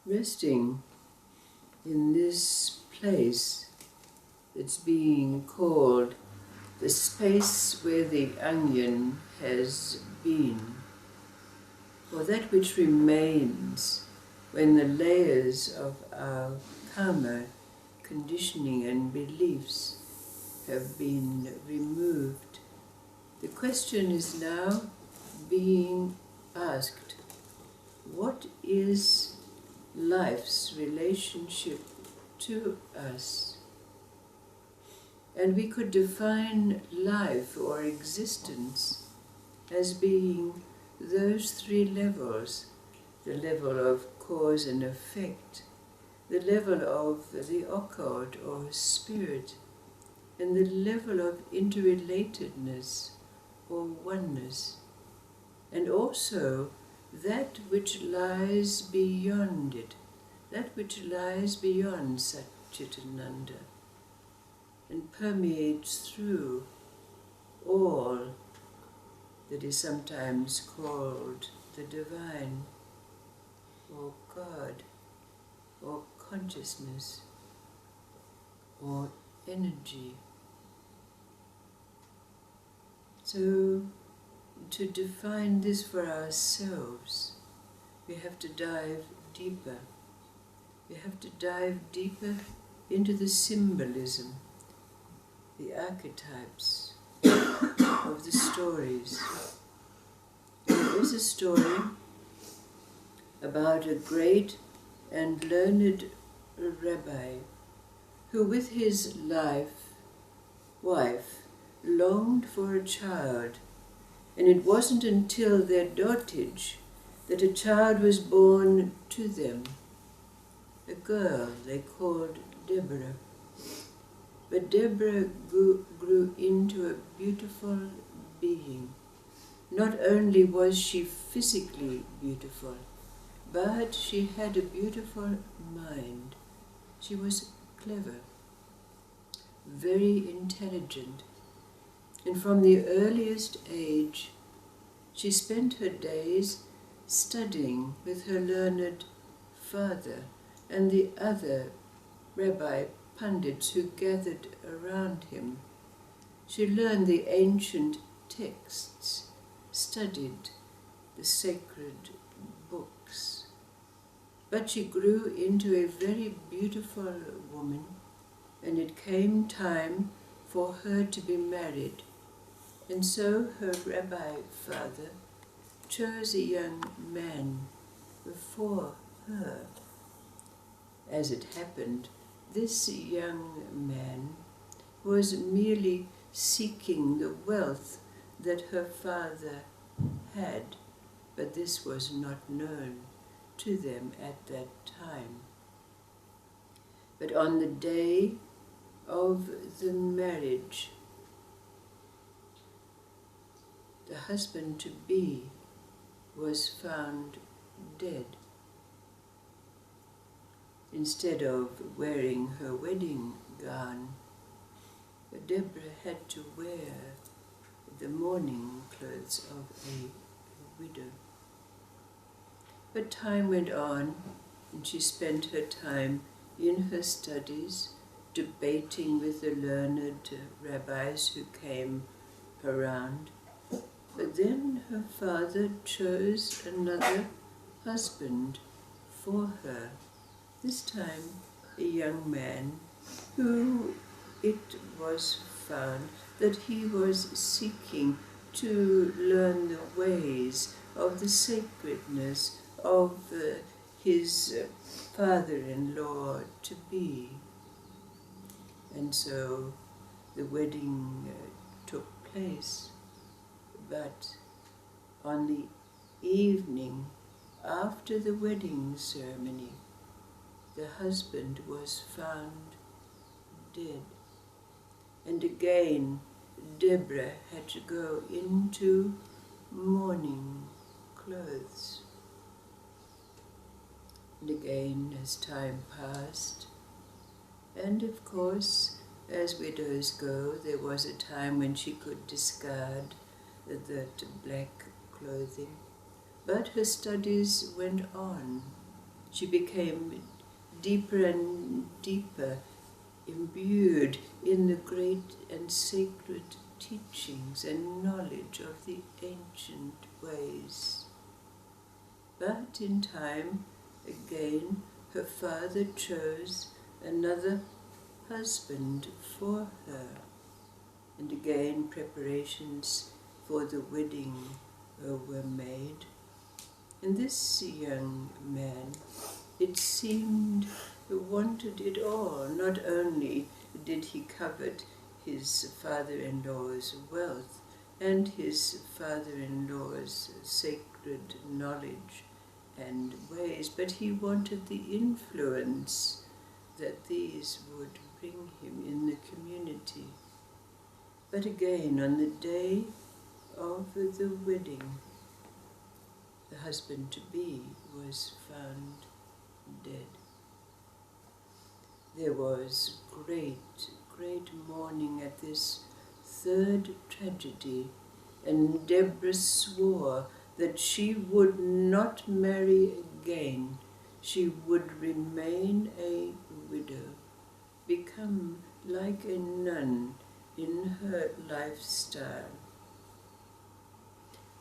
resting in this place that's being called the space where the onion has been, or that which remains when the layers of our karma, conditioning and beliefs have been removed. The question is now being asked, what is life's relationship to us? And we could define life or existence as being those three levels: the level of cause and effect, the level of the occult or spirit, and the level of interrelatedness or oneness, and also that which lies beyond it, that which lies beyond Satchitananda and permeates through all that is sometimes called the divine, or God, or consciousness, or energy. So, to define this for ourselves, we have to dive deeper. We have to dive deeper into the symbolism, the archetypes of the stories. There is a story about a great and learned rabbi who with his wife longed for a child, and it wasn't until their dotage that a child was born to them, a girl they called Deborah. But Deborah grew into a beautiful being. Not only was she physically beautiful, but she had a beautiful mind. She was clever, very intelligent, and from the earliest age she spent her days studying with her learned father and the other rabbi pundits who gathered around him. She learned the ancient texts, studied the sacred books. But she grew into a very beautiful woman, and it came time for her to be married. And so her rabbi father chose a young man for her. As it happened, this young man was merely seeking the wealth that her father had, but this was not known to them at that time. But on the day of the marriage, the husband-to-be was found dead. Instead of wearing her wedding gown, Deborah had to wear the mourning clothes of a widow. But time went on, and she spent her time in her studies, debating with the learned rabbis who came around. But then her father chose another husband for her, this time a young man who it was found that he was seeking to learn the ways of the sacredness of his father-in-law to be. And so the wedding took place. But on the evening after the wedding ceremony, the husband was found dead. And again, Deborah had to go into mourning clothes. And again, as time passed, and of course, as widows go, there was a time when she could discard that black clothing. But her studies went on. She became deeper and deeper imbued in the great and sacred teachings and knowledge of the ancient ways. But in time, again, her father chose another husband for her, and again preparations for the wedding were made. And this young man, it seemed, wanted it all. Not only did he covet his father-in-law's wealth and his father-in-law's sacred knowledge and ways, but he wanted the influence that these would bring him in the community. But again, on the day of the wedding, the husband-to-be was found dead. There was great mourning at this third tragedy, and Deborah swore that she would not marry again. She would remain a widow, become like a nun in her lifestyle.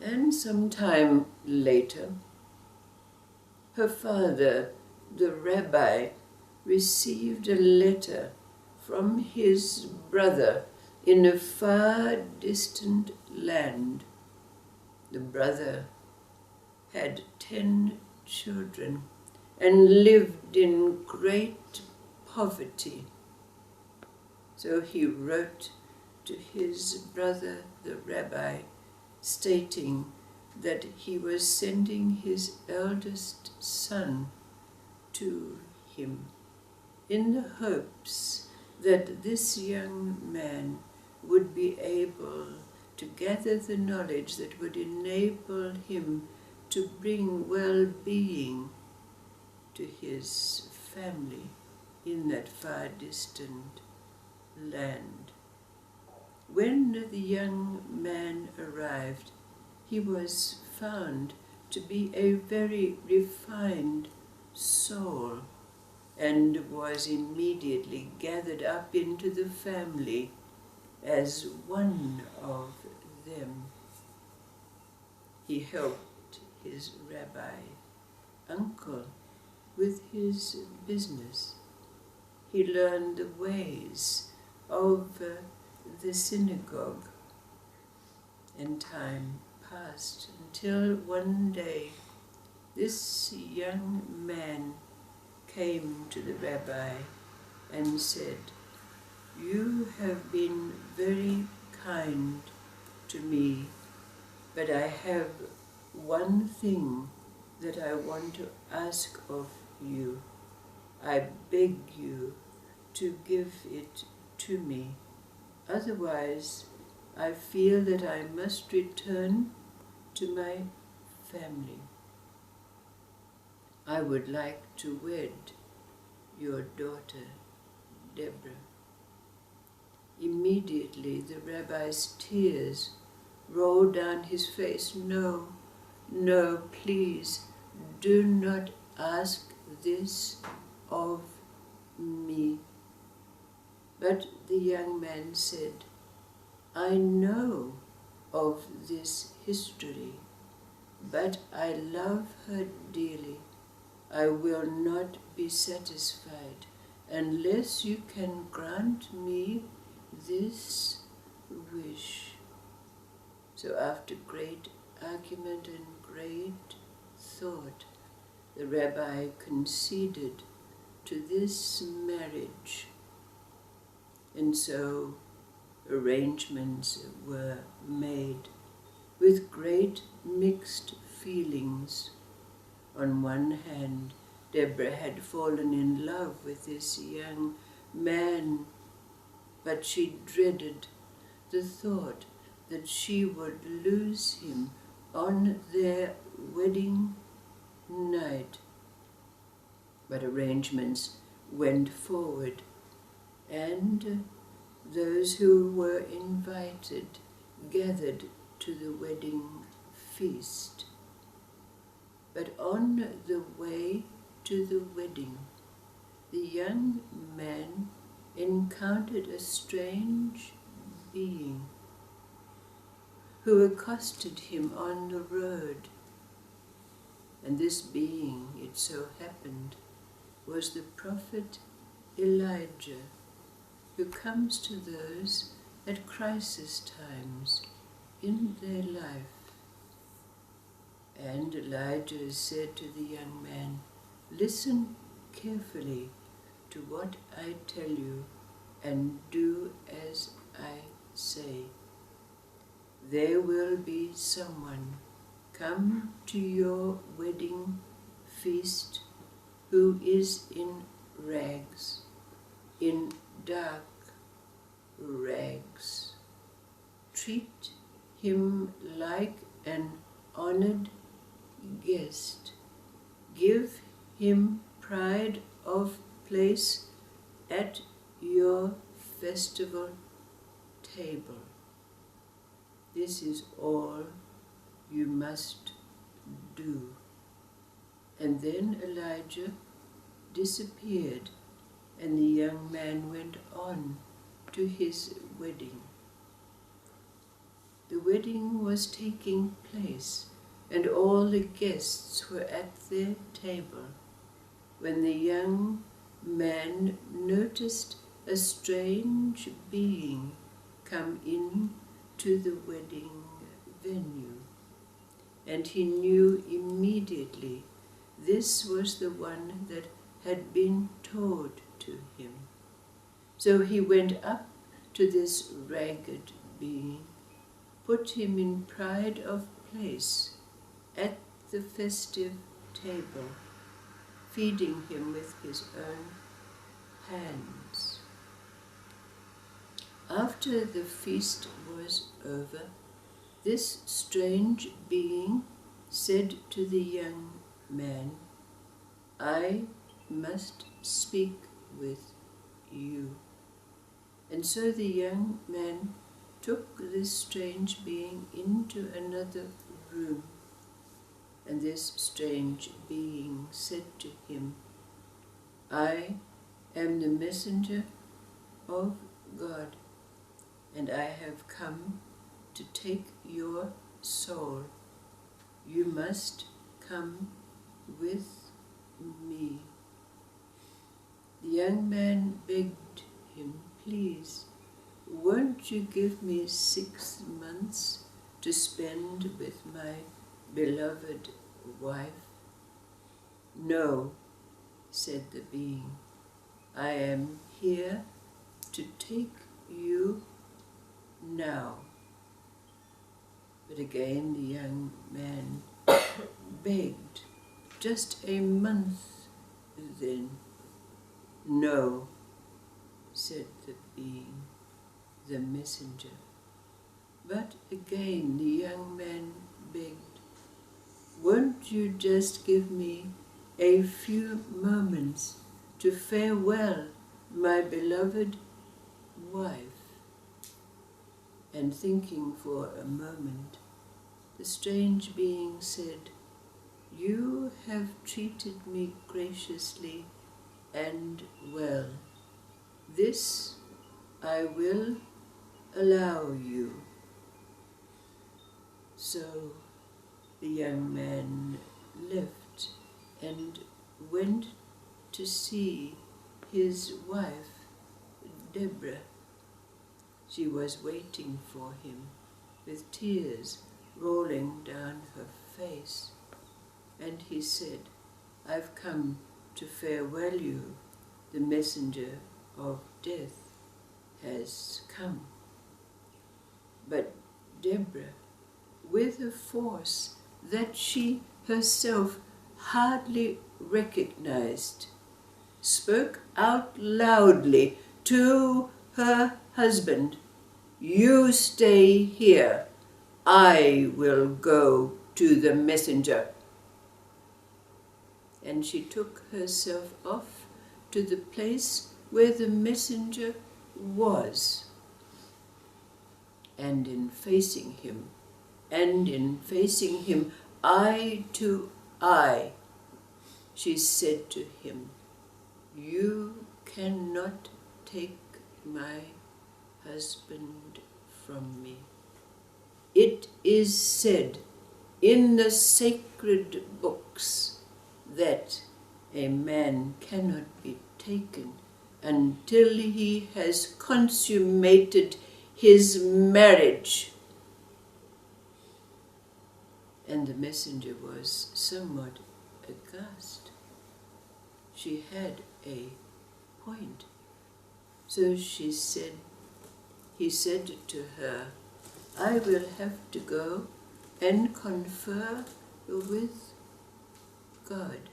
And some time later, her father, the rabbi, received a letter from his brother in a far distant land. The brother had 10 children and lived in great poverty. So he wrote to his brother, the rabbi, stating that he was sending his eldest son to him in the hopes that this young man would be able to gather the knowledge that would enable him to bring well-being to his family in that far distant land. When the young man arrived, he was found to be a very refined soul and was immediately gathered up into the family as one of them. He helped his rabbi uncle with his business. He learned the ways of the synagogue, and time passed until one day this young man came to the rabbi and said, "You have been very kind to me, but I have one thing that I want to ask of you. I beg you to give it to me. Otherwise, I feel that I must return to my family. I would like to wed your daughter, Deborah." Immediately the rabbi's tears rolled down his face. "No, no, please, do not ask this of me." But the young man said, "I know of this history, but I love her dearly. I will not be satisfied unless you can grant me this wish." So after great argument and great thought, the rabbi conceded to this marriage. And so arrangements were made with great mixed feelings. On one hand, Deborah had fallen in love with this young man, but she dreaded the thought that she would lose him on their wedding night. But arrangements went forward, and those who were invited gathered to the wedding feast. But on the way to the wedding, the young man encountered a strange being who accosted him on the road. And this being, it so happened, was the prophet Elijah, who comes to those at crisis times in their life. And Elijah said to the young man, "Listen carefully to what I tell you and do as I say. There will be someone come to your wedding feast who is in rags, in dark rags. Treat him like an honored guest. Give him pride of place at your festival table. This is all you must do." And then Elijah disappeared, and the young man went on to his wedding. The wedding was taking place, and all the guests were at their table, when the young man noticed a strange being come in to the wedding venue, and he knew immediately this was the one that had been told to him. So he went up to this ragged being, put him in pride of place at the festive table, feeding him with his own hands. After the feast was over, this strange being said to the young man, "I must speak with you." And so the young man took this strange being into another room, and this strange being said to him, "I am the messenger of God, and I have come to take your soul. You must come with me." The young man begged him, "Please, won't you give me 6 months to spend with my beloved wife?" "No," said the being, "I am here to take you now." But again the young man begged, "Just a month then." "No," said the being, the messenger. But again the young man begged, "Won't you just give me a few moments to farewell my beloved wife?" And thinking for a moment, the strange being said, "You have treated me graciously and well. This I will allow you." So the young man left and went to see his wife, Deborah. She was waiting for him, with tears rolling down her face. And he said, "I've come to farewell you. The messenger of death has come." But Deborah, with a force that she herself hardly recognized, spoke out loudly to her husband, "You stay here. I will go to the messenger." And she took herself off to the place where the messenger was. And in facing him eye to eye, she said to him, "You cannot take my husband from me. It is said in the sacred books that a man cannot be taken until he has consummated his marriage." And the messenger was somewhat aghast. She had a point. So he said to her, "I will have to go and confer with God."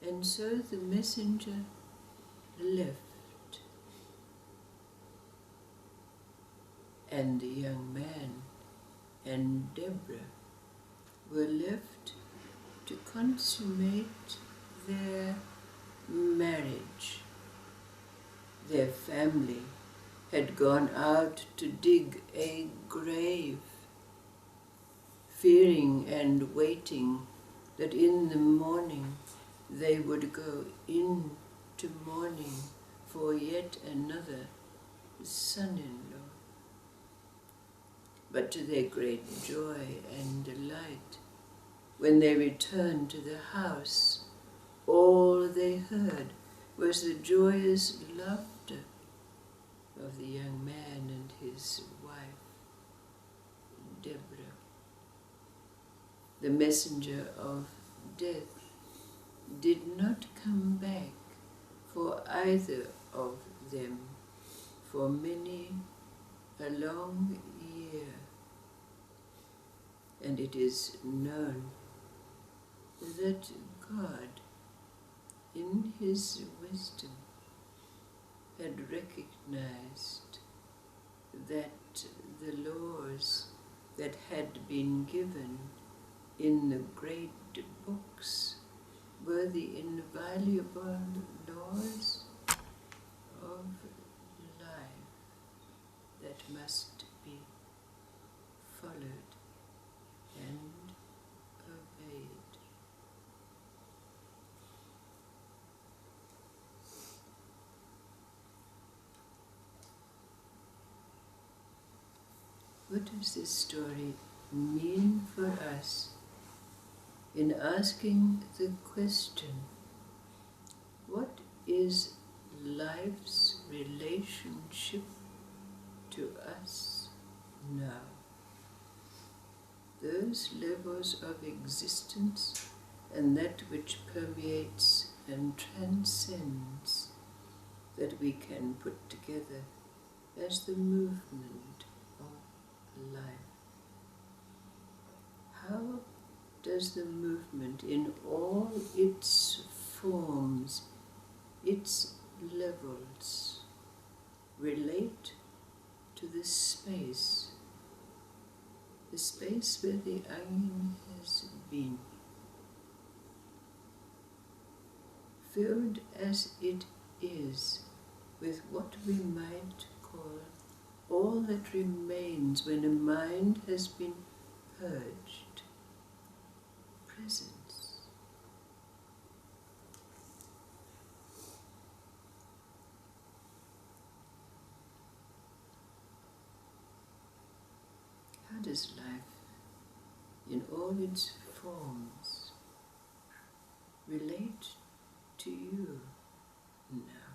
And so the messenger left. And the young man and Deborah were left to consummate their marriage. Their family had gone out to dig a grave, fearing and waiting that in the morning they would go into mourning for yet another son-in-law. But to their great joy and delight, when they returned to the house, all they heard was the joyous laughter of the young man and his wife, Deborah. The messenger of death did not come back for either of them for many a long year. And it is known that God, in his wisdom, had recognized that the laws that had been given in the great books were the inviolable laws of life that must be followed and obeyed. What does this story mean for us in asking the question, what is life's relationship to us now? Those levels of existence and that which permeates and transcends that we can put together as the movement of life. How does the movement in all its forms, its levels, relate to the space where the onion has been, filled as it is with what we might call all that remains when a mind has been purged, presence. How does life, in all its forms, relate to you now?